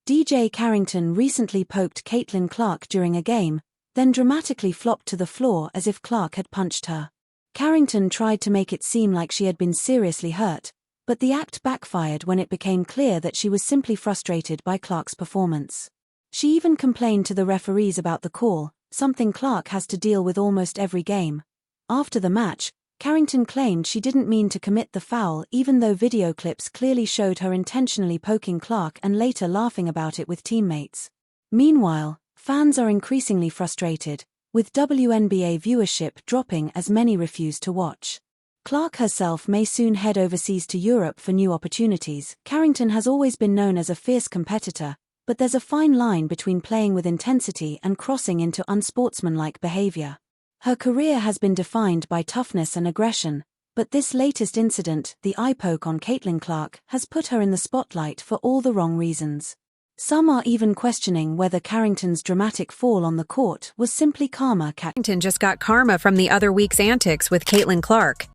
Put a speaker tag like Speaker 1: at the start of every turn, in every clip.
Speaker 1: DiJonai Carrington recently poked Caitlin Clark during a game, then dramatically flopped to the floor as if Clark had punched her. Carrington tried to make it seem like she had been seriously hurt, but the act backfired when it became clear that she was simply frustrated by Clark's performance. She even complained to the referees about the call, something Clark has to deal with almost every game. After the match, Carrington claimed she didn't mean to commit the foul even though video clips clearly showed her intentionally poking Clark and later laughing about it with teammates. Meanwhile, fans are increasingly frustrated, with WNBA viewership dropping as many refuse to watch. Clark herself may soon head overseas to Europe for new opportunities. Carrington has always been known as a fierce competitor, but there's a fine line between playing with intensity and crossing into unsportsmanlike behavior. Her career has been defined by toughness and aggression, but this latest incident, the eye poke on Caitlin Clark, has put her in the spotlight for all the wrong reasons. Some are even questioning whether Carrington's dramatic fall on the court was simply karma.
Speaker 2: Carrington just got karma from the other week's antics with Caitlin Clark.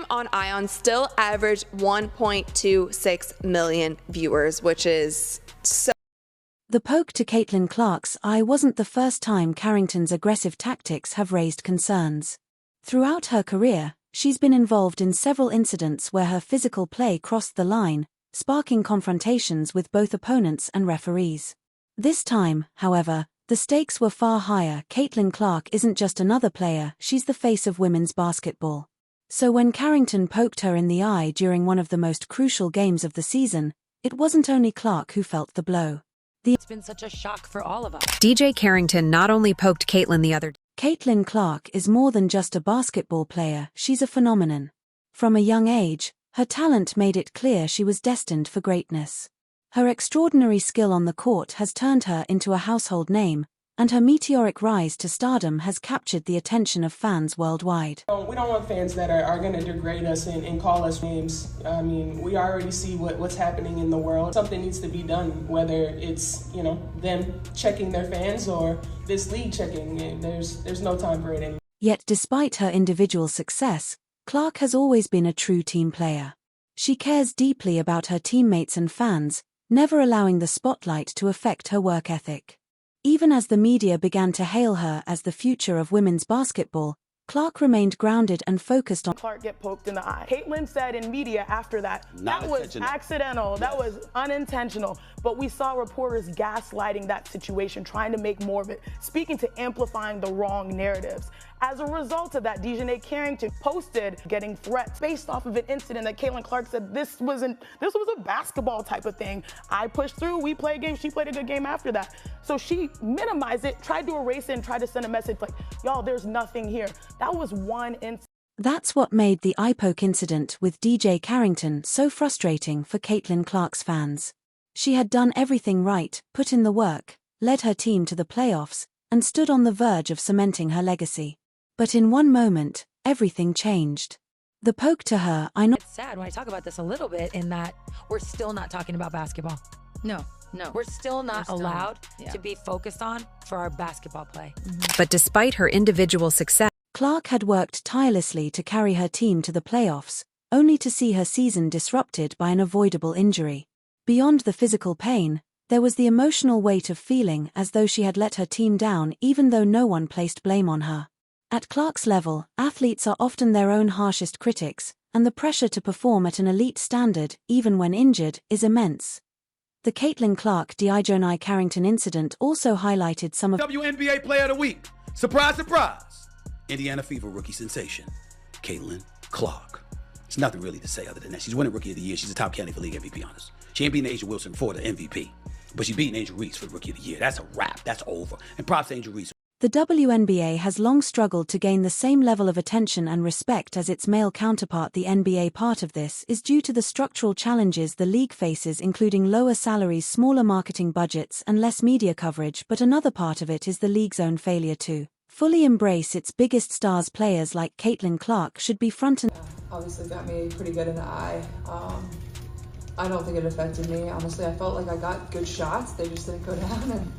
Speaker 3: On Ion still averaged 1.26 million viewers, which is so.
Speaker 1: The poke to Caitlin Clark's eye wasn't the first time Carrington's aggressive tactics have raised concerns. Throughout her career, she's been involved in several incidents where her physical play crossed the line, sparking confrontations with both opponents and referees. This time, however, the stakes were far higher. Caitlin Clark isn't just another player, she's the face of women's basketball. So when Carrington poked her in the eye during one of the most crucial games of the season, it wasn't only Clark who felt the blow.
Speaker 4: It's been such a shock for all of us.
Speaker 2: DiJonai Carrington not only poked Caitlin the other day.
Speaker 1: Caitlin Clark is more than just a basketball player, she's a phenomenon. From a young age, her talent made it clear she was destined for greatness. Her extraordinary skill on the court has turned her into a household name, and her meteoric rise to stardom has captured the attention of fans worldwide.
Speaker 5: We don't want fans that are going to degrade us and call us names. I mean, we already see what's happening in the world. Something needs to be done, whether it's, them checking their fans or this league checking. There's no time for it anymore.
Speaker 1: Yet despite her individual success, Clark has always been a true team player. She cares deeply about her teammates and fans, never allowing the spotlight to affect her work ethic. Even as the media began to hail her as the future of women's basketball, Clark remained grounded and focused on.
Speaker 6: Clark get poked in the eye. Caitlin said in media after that, that was accidental, that was unintentional. But we saw reporters gaslighting that situation, trying to make more of it, speaking to amplifying the wrong narratives. As a result of that, DiJonai Carrington posted getting threats based off of an incident that Caitlin Clark said this was a basketball type of thing. I pushed through, we played a game, she played a good game after that. So she minimized it, tried to erase it, and tried to send a message like, y'all, there's nothing here. That was one incident.
Speaker 1: That's what made the eye poke incident with DiJonai Carrington so frustrating for Caitlin Clark's fans. She had done everything right, put in the work, led her team to the playoffs, and stood on the verge of cementing her legacy. But in one moment, everything changed. The poke to her,
Speaker 4: It's sad when I talk about this a little bit in that we're still not talking about basketball.
Speaker 7: No.
Speaker 4: We're still not allowed to be focused on for our basketball play.
Speaker 2: But despite her individual success,
Speaker 1: Clark had worked tirelessly to carry her team to the playoffs, only to see her season disrupted by an avoidable injury. Beyond the physical pain, there was the emotional weight of feeling as though she had let her team down even though no one placed blame on her. At Clark's level, athletes are often their own harshest critics, and the pressure to perform at an elite standard, even when injured, is immense. The Caitlin Clark-DiJonai Carrington incident also highlighted some of
Speaker 8: WNBA Player of the Week. Surprise, surprise. Indiana Fever rookie sensation, Caitlin Clark. There's nothing really to say other than that. She's winning Rookie of the Year. She's a top candidate for League MVP, honest. She ain't beating Angel Wilson for the MVP, but she's beating Angel Reese for the Rookie of the Year. That's a wrap. That's over. And props to Angel Reese.
Speaker 1: The WNBA has long struggled to gain the same level of attention and respect as its male counterpart. The NBA. Part of this is due to the structural challenges the league faces, including lower salaries, smaller marketing budgets, and less media coverage, but another part of it is the league's own failure to fully embrace its biggest stars. Players like Caitlin Clark should be front and
Speaker 7: obviously got me pretty good in the eye. I don't think it affected me. Honestly, I felt like I got good shots. They just didn't go down, and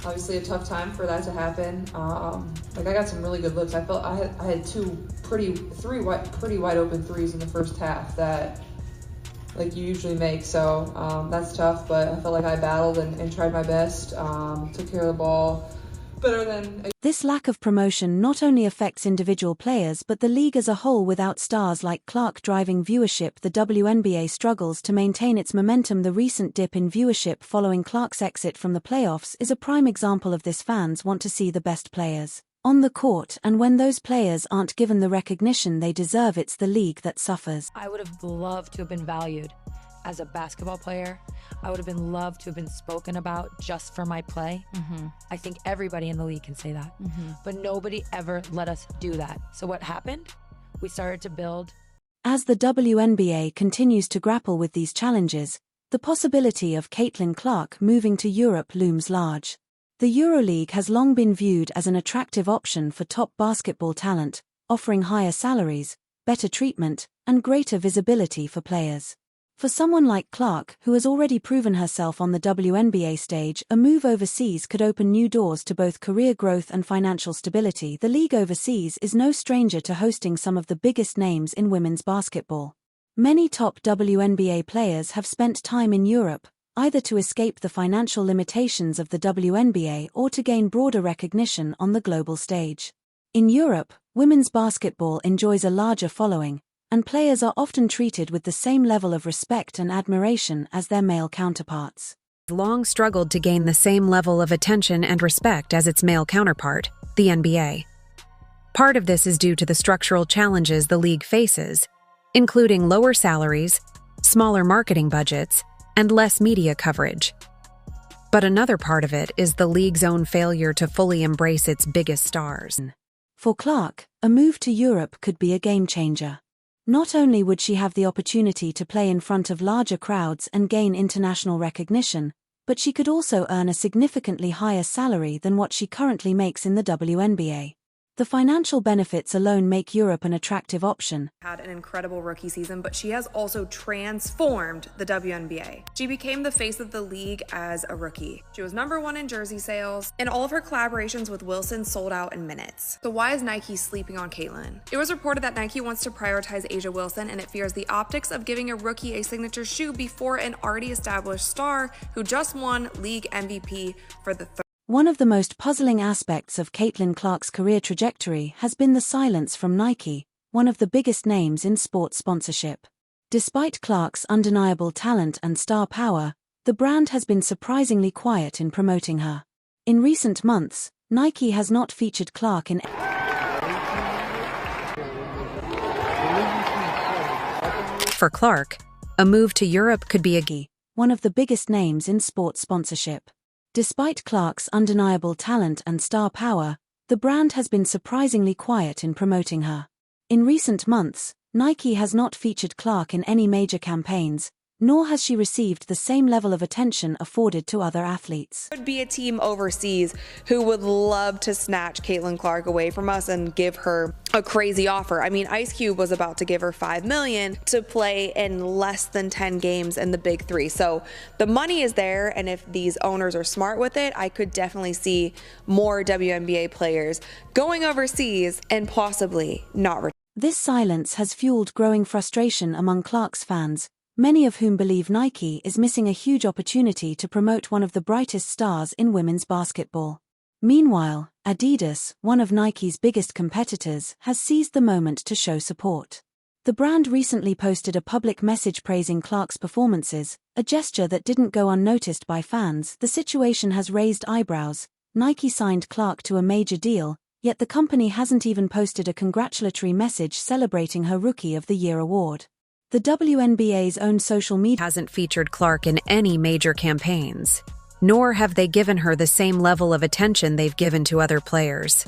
Speaker 7: obviously a tough time for that to happen. I got some really good looks. I felt I had three wide open threes in the first half that you usually make. So that's tough, but I felt like I battled and tried my best, took care of the ball better than.
Speaker 1: This lack of promotion not only affects individual players but the league as a whole. Without stars like Clark driving viewership, the WNBA struggles to maintain its momentum. The recent dip in viewership following Clark's exit from the playoffs is a prime example of this. Fans want to see the best players on the court, and when those players aren't given the recognition they deserve, it's the league that suffers.
Speaker 4: I would have loved to have been valued as a basketball player. I would have been loved to have been spoken about just for my play. I think everybody in the league can say that, but nobody ever let us do that. So what happened? We started to build.
Speaker 1: As the WNBA continues to grapple with these challenges, the possibility of Caitlin Clark moving to Europe looms large. The EuroLeague has long been viewed as an attractive option for top basketball talent, offering higher salaries, better treatment, and greater visibility for players. For someone like Clark, who has already proven herself on the WNBA stage, a move overseas could open new doors to both career growth and financial stability. The league overseas is no stranger to hosting some of the biggest names in women's basketball. Many top WNBA players have spent time in Europe, either to escape the financial limitations of the WNBA or to gain broader recognition on the global stage. In Europe, women's basketball enjoys a larger following, and players are often treated with the same level of respect and admiration as their male counterparts.
Speaker 2: Long struggled to gain the same level of attention and respect as its male counterpart, the NBA. Part of this is due to the structural challenges the league faces, including lower salaries, smaller marketing budgets, and less media coverage. But another part of it is the league's own failure to fully embrace its biggest stars.
Speaker 1: For Clark, a move to Europe could be a game changer. Not only would she have the opportunity to play in front of larger crowds and gain international recognition, but she could also earn a significantly higher salary than what she currently makes in the WNBA. The financial benefits alone make Europe an attractive option.
Speaker 3: Had an incredible rookie season, but she has also transformed the WNBA. She became the face of the league as a rookie. She was #1 in jersey sales, and all of her collaborations with Wilson sold out in minutes. So why is Nike sleeping on Caitlin? It was reported that Nike wants to prioritize A'ja Wilson, and it fears the optics of giving a rookie a signature shoe before an already established star who just won league MVP for the third.
Speaker 1: One of the most puzzling aspects of Caitlin Clark's career trajectory has been the silence from Nike, one of the biggest names in sports sponsorship. Despite Clark's undeniable talent and star power, the brand has been surprisingly quiet in promoting her. In recent months, Nike has not featured Clark in.
Speaker 2: For Clark, a move to Europe could be
Speaker 1: one of the biggest names in sports sponsorship. Despite Clark's undeniable talent and star power, the brand has been surprisingly quiet in promoting her. In recent months, Nike has not featured Clark in any major campaigns, nor has she received the same level of attention afforded to other athletes.
Speaker 3: There would be a team overseas who would love to snatch Caitlin Clark away from us and give her a crazy offer. I mean, Ice Cube was about to give her $5 million to play in less than 10 games in the Big Three. So the money is there, and if these owners are smart with it, I could definitely see more WNBA players going overseas and possibly not returning.
Speaker 1: This silence has fueled growing frustration among Clark's fans, many of whom believe Nike is missing a huge opportunity to promote one of the brightest stars in women's basketball. Meanwhile, Adidas, one of Nike's biggest competitors, has seized the moment to show support. The brand recently posted a public message praising Clark's performances, a gesture that didn't go unnoticed by fans. The situation has raised eyebrows. Nike signed Clark to a major deal, yet the company hasn't even posted a congratulatory message celebrating her Rookie of the Year award. The WNBA's own social media
Speaker 2: hasn't featured Clark in any major campaigns. nor have they given her the same level of attention they've given to other players.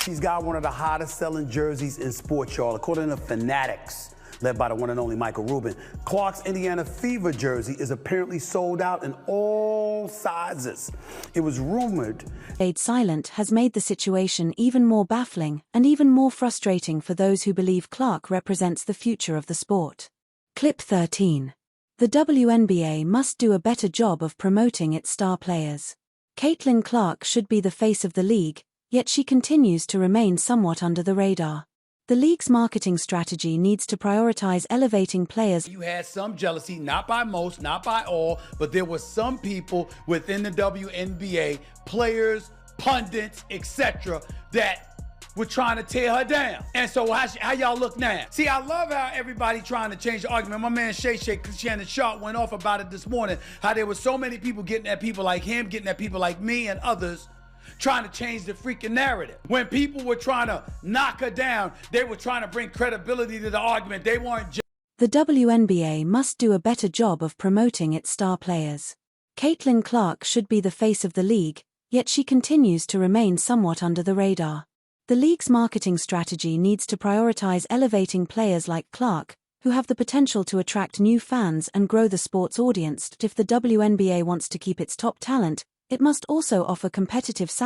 Speaker 9: She's got one of the hottest selling jerseys in sports, y'all, according to Fanatics, led by the one and only Michael Rubin. Clark's Indiana Fever jersey is apparently sold out in all sizes. It was rumored.
Speaker 1: Stayed silent has made the situation even more baffling and even more frustrating for those who believe Clark represents the future of the sport. Clip 13. The WNBA must do a better job of promoting its star players. Caitlin Clark should be the face of the league, yet she continues to remain somewhat under the radar. The league's marketing strategy needs to prioritize elevating players.
Speaker 8: You had some jealousy, not by most, not by all, but there were some people within the WNBA, players, pundits, etc., that were trying to tear her down. And so how y'all look now? See, I love how everybody trying to change the argument. My man Shay Shannon Sharp went off about it this morning, how there were so many people getting at people like him, getting at people like me and others, trying to change the freaking narrative. When people were trying to knock her down, they were trying to bring credibility to the argument. They weren't.
Speaker 1: The WNBA must do a better job of promoting its star players. Caitlin Clark should be the face of the league, yet she continues to remain somewhat under the radar. The league's marketing strategy needs to prioritize elevating players like Clark, who have the potential to attract new fans and grow the sport's audience. If the WNBA wants to keep its top talent, it must also offer competitive salaries.